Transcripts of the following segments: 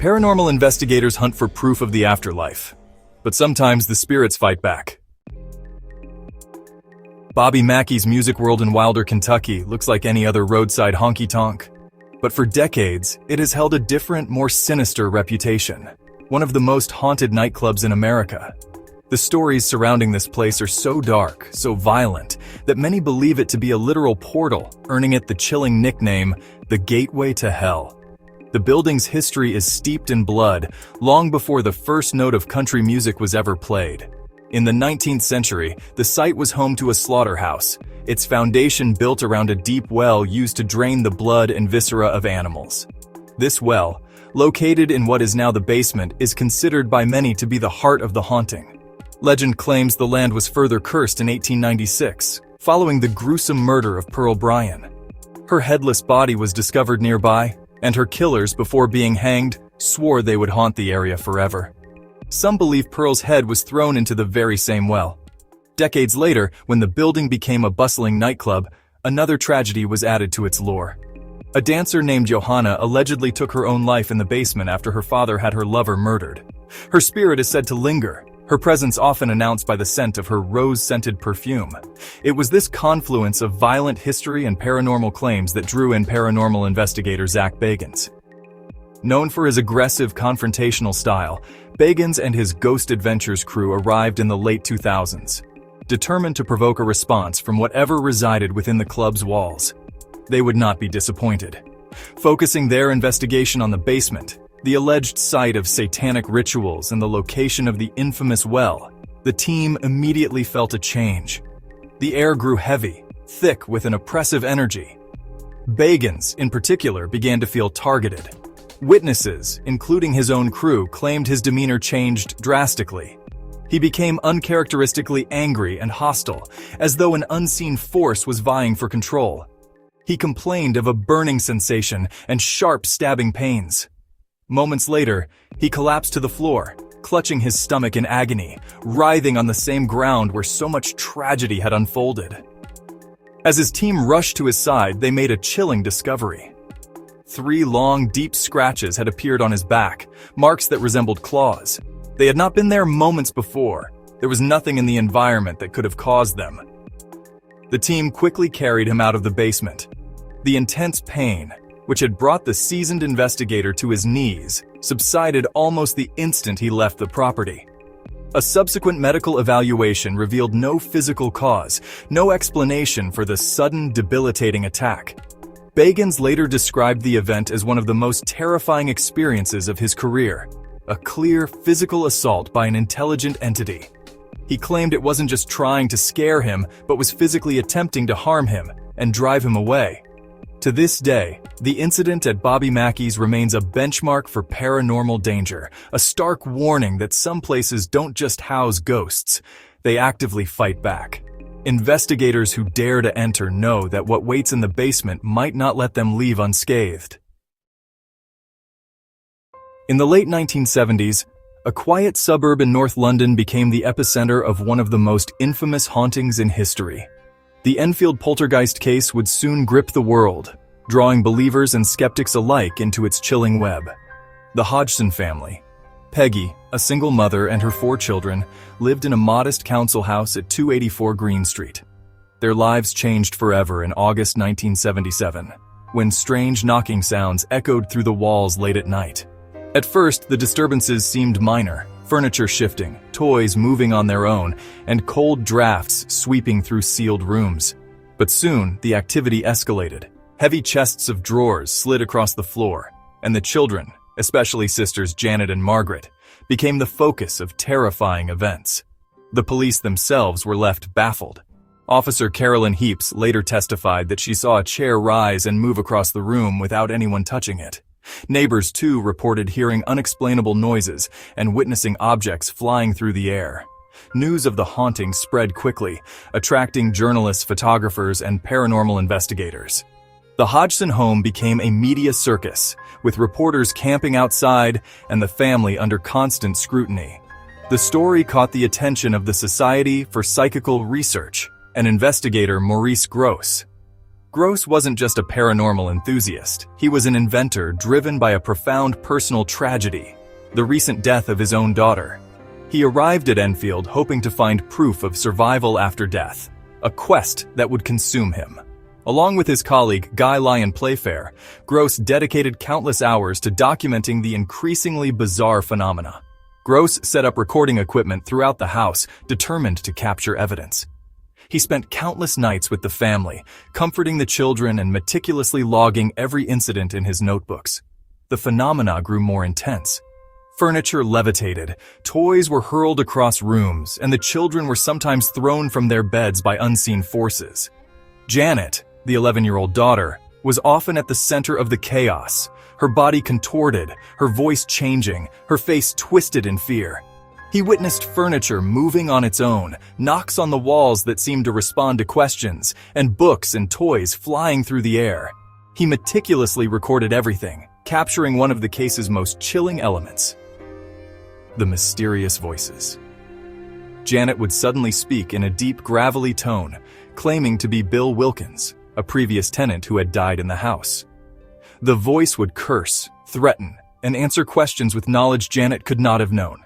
Paranormal investigators hunt for proof of the afterlife, but sometimes the spirits fight back. Bobby Mackey's Music World in Wilder, Kentucky looks like any other roadside honky-tonk. But for decades, it has held a different, more sinister reputation. One of the most haunted nightclubs in America. The stories surrounding this place are so dark, so violent, that many believe it to be a literal portal, earning it the chilling nickname, the Gateway to Hell. The building's history is steeped in blood, long before the first note of country music was ever played. In the 19th century, the site was home to a slaughterhouse, its foundation built around a deep well used to drain the blood and viscera of animals. This well, located in what is now the basement, is considered by many to be the heart of the haunting. Legend claims the land was further cursed in 1896, following the gruesome murder of Pearl Bryan. Her headless body was discovered nearby, and her killers, before being hanged, swore they would haunt the area forever. Some believe Pearl's head was thrown into the very same well. Decades later, when the building became a bustling nightclub, another tragedy was added to its lore. A dancer named Johanna allegedly took her own life in the basement after her father had her lover murdered. Her spirit is said to linger, her presence often announced by the scent of her rose-scented perfume. It was this confluence of violent history and paranormal claims that drew in paranormal investigator Zach Bagans. Known for his aggressive, confrontational style, Bagans and his Ghost Adventures crew arrived in the late 2000s, determined to provoke a response from whatever resided within the club's walls. They would not be disappointed. Focusing their investigation on the basement, the alleged site of satanic rituals and the location of the infamous well, the team immediately felt a change. The air grew heavy, thick with an oppressive energy. Bagans, in particular, began to feel targeted. Witnesses, including his own crew, claimed his demeanor changed drastically. He became uncharacteristically angry and hostile, as though an unseen force was vying for control. He complained of a burning sensation and sharp stabbing pains. Moments later, he collapsed to the floor, clutching his stomach in agony, writhing on the same ground where so much tragedy had unfolded. As his team rushed to his side, they made a chilling discovery. 3 long, deep scratches had appeared on his back, marks that resembled claws. They had not been there moments before. There was nothing in the environment that could have caused them. The team quickly carried him out of the basement. The intense pain, which had brought the seasoned investigator to his knees, subsided almost the instant he left the property. A subsequent medical evaluation revealed no physical cause, no explanation for the sudden, debilitating attack. Bagans later described the event as one of the most terrifying experiences of his career, a clear physical assault by an intelligent entity. He claimed it wasn't just trying to scare him, but was physically attempting to harm him and drive him away. To this day, the incident at Bobby Mackey's remains a benchmark for paranormal danger, a stark warning that some places don't just house ghosts, they actively fight back. Investigators who dare to enter know that what waits in the basement might not let them leave unscathed. In the late 1970s, a quiet suburb in North London became the epicenter of one of the most infamous hauntings in history. The Enfield poltergeist case would soon grip the world, drawing believers and skeptics alike into its chilling web. The Hodgson family, Peggy, a single mother, and her 4 children, lived in a modest council house at 284 Green Street. Their lives changed forever in August 1977, when strange knocking sounds echoed through the walls late at night. At first, the disturbances seemed minor, furniture shifting, toys moving on their own, and cold drafts sweeping through sealed rooms. But soon, the activity escalated. Heavy chests of drawers slid across the floor, and the children, especially sisters Janet and Margaret, became the focus of terrifying events. The police themselves were left baffled. Officer Carolyn Heaps later testified that she saw a chair rise and move across the room without anyone touching it. Neighbors, too, reported hearing unexplainable noises and witnessing objects flying through the air. News of the haunting spread quickly, attracting journalists, photographers, and paranormal investigators. The Hodgson home became a media circus, with reporters camping outside and the family under constant scrutiny. The story caught the attention of the Society for Psychical Research and investigator Maurice Grosse. Grosse wasn't just a paranormal enthusiast. He was an inventor driven by a profound personal tragedy, the recent death of his own daughter. He arrived at Enfield hoping to find proof of survival after death, a quest that would consume him. Along with his colleague Guy Lyon Playfair, Grosse dedicated countless hours to documenting the increasingly bizarre phenomena. Grosse set up recording equipment throughout the house, determined to capture evidence. He spent countless nights with the family, comforting the children and meticulously logging every incident in his notebooks. The phenomena grew more intense. Furniture levitated, toys were hurled across rooms, and the children were sometimes thrown from their beds by unseen forces. Janet, the 11-year-old daughter, was often at the center of the chaos, her body contorted, her voice changing, her face twisted in fear. He witnessed furniture moving on its own, knocks on the walls that seemed to respond to questions, and books and toys flying through the air. He meticulously recorded everything, capturing one of the case's most chilling elements: the mysterious voices. Janet would suddenly speak in a deep, gravelly tone, claiming to be Bill Wilkins, a previous tenant who had died in the house. The voice would curse, threaten, and answer questions with knowledge Janet could not have known.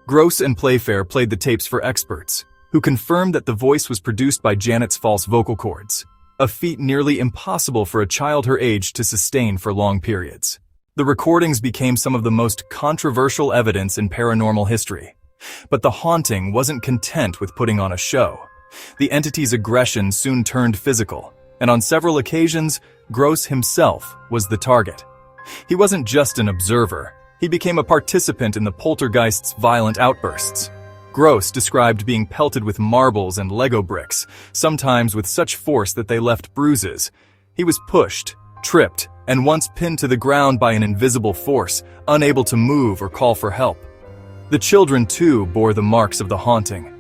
Grosse and Playfair played the tapes for experts, who confirmed that the voice was produced by Janet's false vocal cords, a feat nearly impossible for a child her age to sustain for long periods. The recordings became some of the most controversial evidence in paranormal history. But the haunting wasn't content with putting on a show. The entity's aggression soon turned physical, and on several occasions, Grosse himself was the target. He wasn't just an observer. He became a participant in the Poltergeist's violent outbursts. Grosse described being pelted with marbles and Lego bricks, sometimes with such force that they left bruises. He was pushed, tripped, and once pinned to the ground by an invisible force, unable to move or call for help. The children, too, bore the marks of the haunting.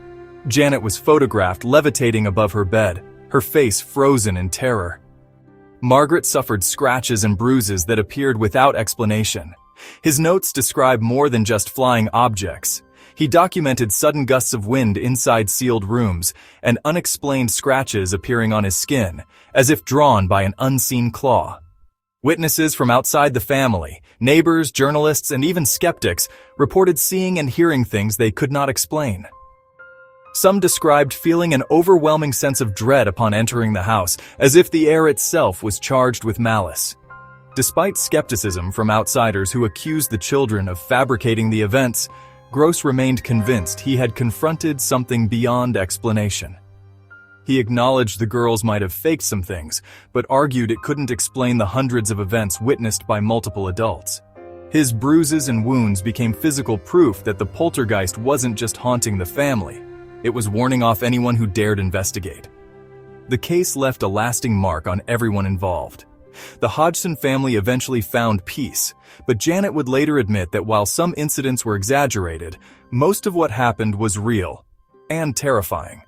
Janet was photographed levitating above her bed, her face frozen in terror. Margaret suffered scratches and bruises that appeared without explanation. His notes describe more than just flying objects. He documented sudden gusts of wind inside sealed rooms and unexplained scratches appearing on his skin, as if drawn by an unseen claw. Witnesses from outside the family, neighbors, journalists, and even skeptics reported seeing and hearing things they could not explain. Some described feeling an overwhelming sense of dread upon entering the house, as if the air itself was charged with malice. Despite skepticism from outsiders who accused the children of fabricating the events, Grosse remained convinced he had confronted something beyond explanation. He acknowledged the girls might have faked some things, but argued it couldn't explain the hundreds of events witnessed by multiple adults. His bruises and wounds became physical proof that the poltergeist wasn't just haunting the family. It was warning off anyone who dared investigate. The case left a lasting mark on everyone involved. The Hodgson family eventually found peace, but Janet would later admit that while some incidents were exaggerated, most of what happened was real and terrifying.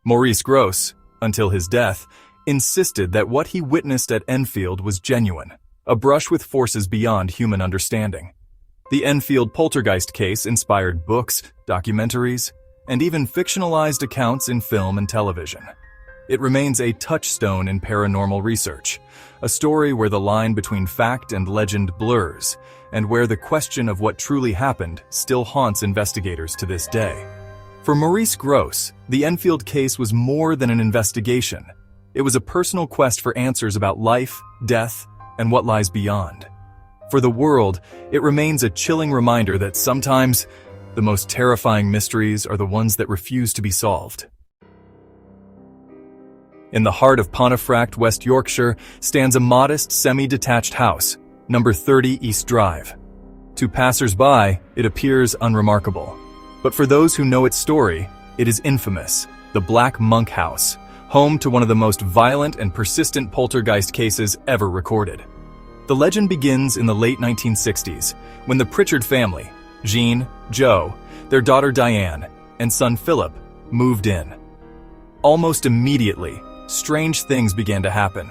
Maurice Grosse, until his death, insisted that what he witnessed at Enfield was genuine, a brush with forces beyond human understanding. The Enfield poltergeist case inspired books, documentaries, and even fictionalized accounts in film and television. It remains a touchstone in paranormal research, a story where the line between fact and legend blurs, and where the question of what truly happened still haunts investigators to this day. For Maurice Grosse, the Enfield case was more than an investigation. It was a personal quest for answers about life, death, and what lies beyond. For the world, it remains a chilling reminder that sometimes the most terrifying mysteries are the ones that refuse to be solved. In the heart of Pontefract, West Yorkshire, stands a modest, semi-detached house, number 30 East Drive. To passers-by, it appears unremarkable. But for those who know its story, it is infamous, the Black Monk House, home to one of the most violent and persistent poltergeist cases ever recorded. The legend begins in the late 1960s, when the Pritchard family, Jean, Joe, their daughter Diane, and son Philip, moved in. Almost immediately, strange things began to happen.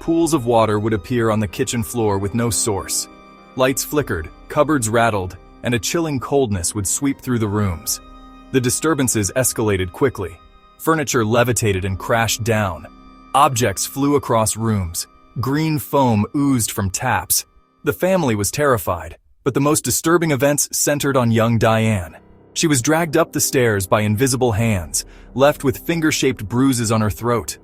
Pools of water would appear on the kitchen floor with no source. Lights flickered, cupboards rattled, and a chilling coldness would sweep through the rooms. The disturbances escalated quickly. Furniture levitated and crashed down. Objects flew across rooms. Green foam oozed from taps. The family was terrified, but the most disturbing events centered on young Diane. She was dragged up the stairs by invisible hands, left with finger-shaped bruises on her throat.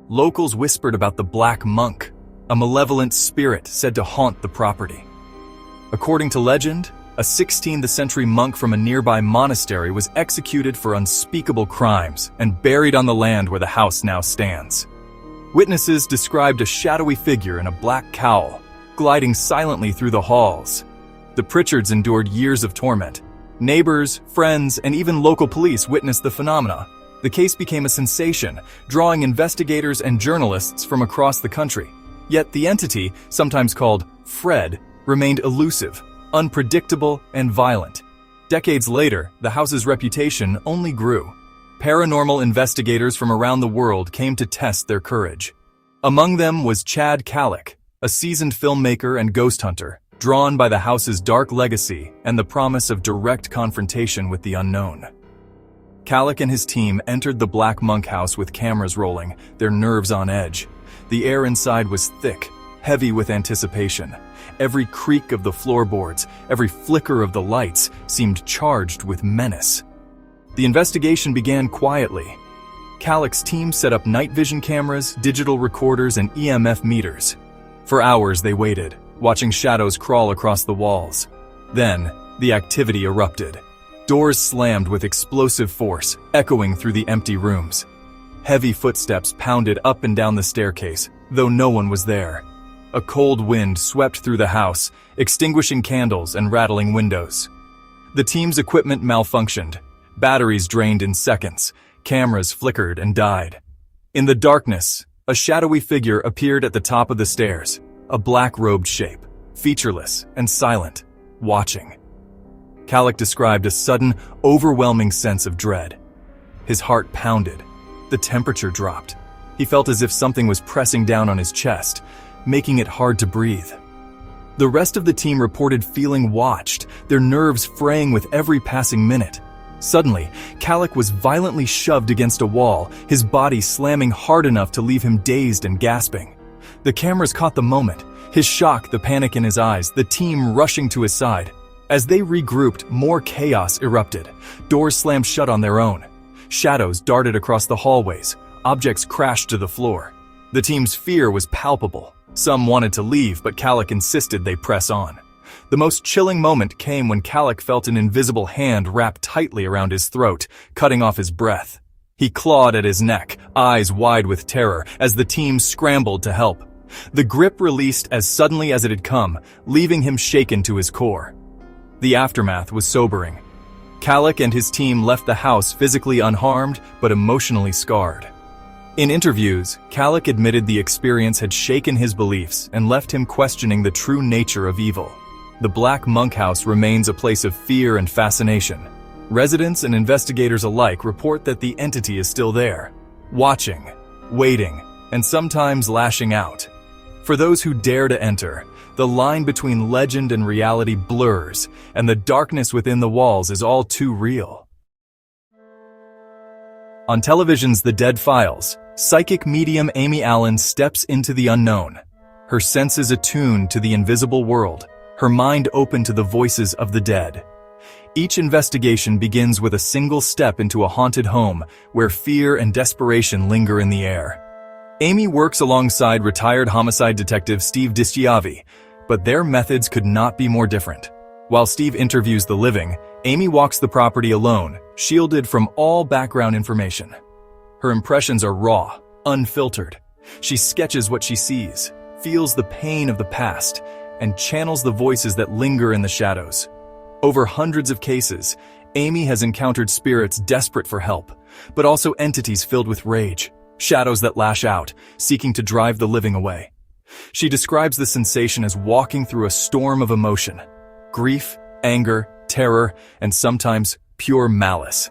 Locals whispered about the Black Monk, a malevolent spirit said to haunt the property. According to legend, a 16th century monk from a nearby monastery was executed for unspeakable crimes and buried on the land where the house now stands. Witnesses described a shadowy figure in a black cowl, gliding silently through the halls. The Pritchards endured years of torment. Neighbors, friends, and even local police witnessed the phenomena. The case became a sensation, drawing investigators and journalists from across the country. Yet the entity, sometimes called Fred, remained elusive, unpredictable, and violent. Decades later, the house's reputation only grew. Paranormal investigators from around the world came to test their courage. Among them was Calek, a seasoned filmmaker and ghost hunter, drawn by the house's dark legacy and the promise of direct confrontation with the unknown. Calek and his team entered the Black Monk house with cameras rolling, their nerves on edge. The air inside was thick, heavy with anticipation. Every creak of the floorboards, every flicker of the lights seemed charged with menace. The investigation began quietly. Calek's team set up night vision cameras, digital recorders, and EMF meters. For hours they waited, watching shadows crawl across the walls. Then, the activity erupted. Doors slammed with explosive force, echoing through the empty rooms. Heavy footsteps pounded up and down the staircase, though no one was there. A cold wind swept through the house, extinguishing candles and rattling windows. The team's equipment malfunctioned. Batteries drained in seconds. Cameras flickered and died. In the darkness, a shadowy figure appeared at the top of the stairs, a black-robed shape, featureless and silent, watching. Calek described a sudden, overwhelming sense of dread. His heart pounded. The temperature dropped. He felt as if something was pressing down on his chest, making it hard to breathe. The rest of the team reported feeling watched, their nerves fraying with every passing minute. Suddenly, Calek was violently shoved against a wall, his body slamming hard enough to leave him dazed and gasping. The cameras caught the moment, his shock, the panic in his eyes, the team rushing to his side. As they regrouped, more chaos erupted. Doors slammed shut on their own. Shadows darted across the hallways. Objects crashed to the floor. The team's fear was palpable. Some wanted to leave, but Calek insisted they press on. The most chilling moment came when Calek felt an invisible hand wrap tightly around his throat, cutting off his breath. He clawed at his neck, eyes wide with terror, as the team scrambled to help. The grip released as suddenly as it had come, leaving him shaken to his core. The aftermath was sobering. Calek and his team left the house physically unharmed, but emotionally scarred. In interviews, Calek admitted the experience had shaken his beliefs and left him questioning the true nature of evil. The Black Monk House remains a place of fear and fascination. Residents and investigators alike report that the entity is still there, watching, waiting, and sometimes lashing out. For those who dare to enter, the line between legend and reality blurs, and the darkness within the walls is all too real. On television's The Dead Files, psychic medium Amy Allan steps into the unknown. Her senses attuned to the invisible world, her mind open to the voices of the dead. Each investigation begins with a single step into a haunted home where fear and desperation linger in the air. Amy works alongside retired homicide detective Steve Dischiavi, but their methods could not be more different. While Steve interviews the living, Amy walks the property alone, shielded from all background information. Her impressions are raw, unfiltered. She sketches what she sees, feels the pain of the past, and channels the voices that linger in the shadows. Over hundreds of cases, Amy has encountered spirits desperate for help, but also entities filled with rage, shadows that lash out, seeking to drive the living away. She describes the sensation as walking through a storm of emotion: grief, anger, terror, and sometimes pure malice.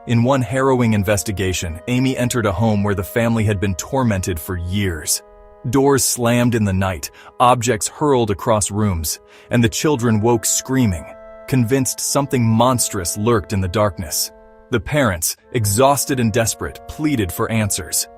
In one harrowing investigation, Amy entered a home where the family had been tormented for years. Doors slammed in the night, objects hurled across rooms, and the children woke screaming, convinced something monstrous lurked in the darkness. The parents, exhausted and desperate, pleaded for answers.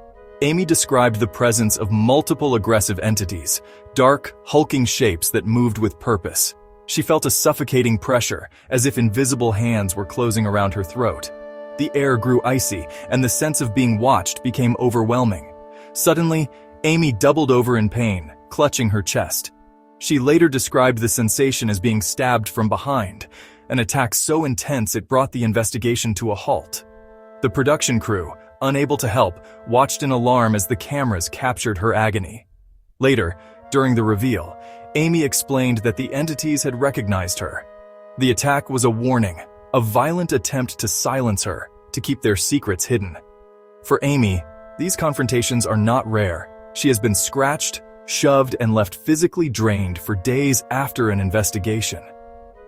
Amy described the presence of multiple aggressive entities, dark, hulking shapes that moved with purpose. She felt a suffocating pressure, as if invisible hands were closing around her throat. The air grew icy, and the sense of being watched became overwhelming. Suddenly, Amy doubled over in pain, clutching her chest. She later described the sensation as being stabbed from behind, an attack so intense it brought the investigation to a halt. The production crew, unable to help, watched in alarm as the cameras captured her agony. Later, during the reveal, Amy explained that the entities had recognized her. The attack was a warning, a violent attempt to silence her, to keep their secrets hidden. For Amy, these confrontations are not rare. She has been scratched, shoved, and left physically drained for days after an investigation.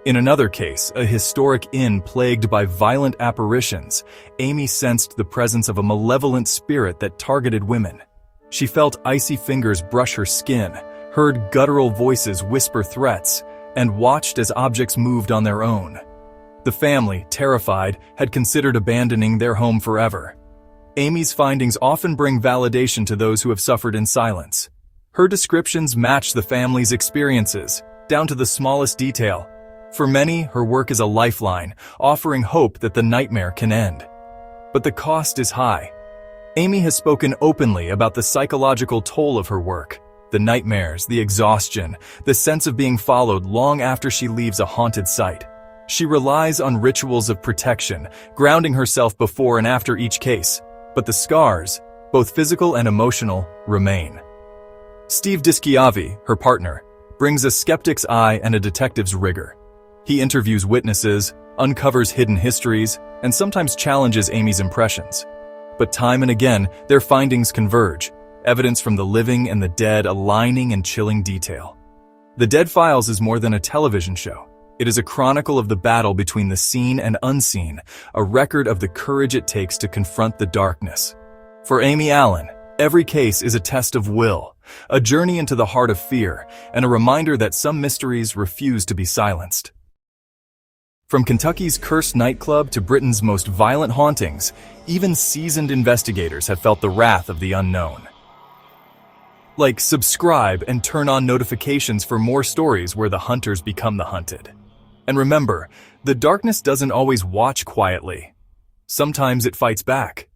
In another case, a historic inn plagued by violent apparitions, Amy sensed the presence of a malevolent spirit that targeted women. She felt icy fingers brush her skin, heard guttural voices whisper threats, and watched as objects moved on their own. The family, terrified, had considered abandoning their home forever. Amy's findings often bring validation to those who have suffered in silence. Her descriptions match the family's experiences, down to the smallest detail. For many, her work is a lifeline, offering hope that the nightmare can end. But the cost is high. Amy has spoken openly about the psychological toll of her work, the nightmares, the exhaustion, the sense of being followed long after she leaves a haunted site. She relies on rituals of protection, grounding herself before and after each case, but the scars, both physical and emotional, remain. Steve DeadQuiet, her partner, brings a skeptic's eye and a detective's rigor. He interviews witnesses, uncovers hidden histories, and sometimes challenges Amy's impressions. But time and again, their findings converge, evidence from the living and the dead aligning in chilling detail. The Dead Files is more than a television show. It is a chronicle of the battle between the seen and unseen, a record of the courage it takes to confront the darkness. For Amy Allan, every case is a test of will, a journey into the heart of fear, and a reminder that some mysteries refuse to be silenced. From Kentucky's cursed nightclub to Britain's most violent hauntings, even seasoned investigators have felt the wrath of the unknown. Like, subscribe and turn on notifications for more stories where the hunters become the hunted. And remember, the darkness doesn't always watch quietly. Sometimes it fights back.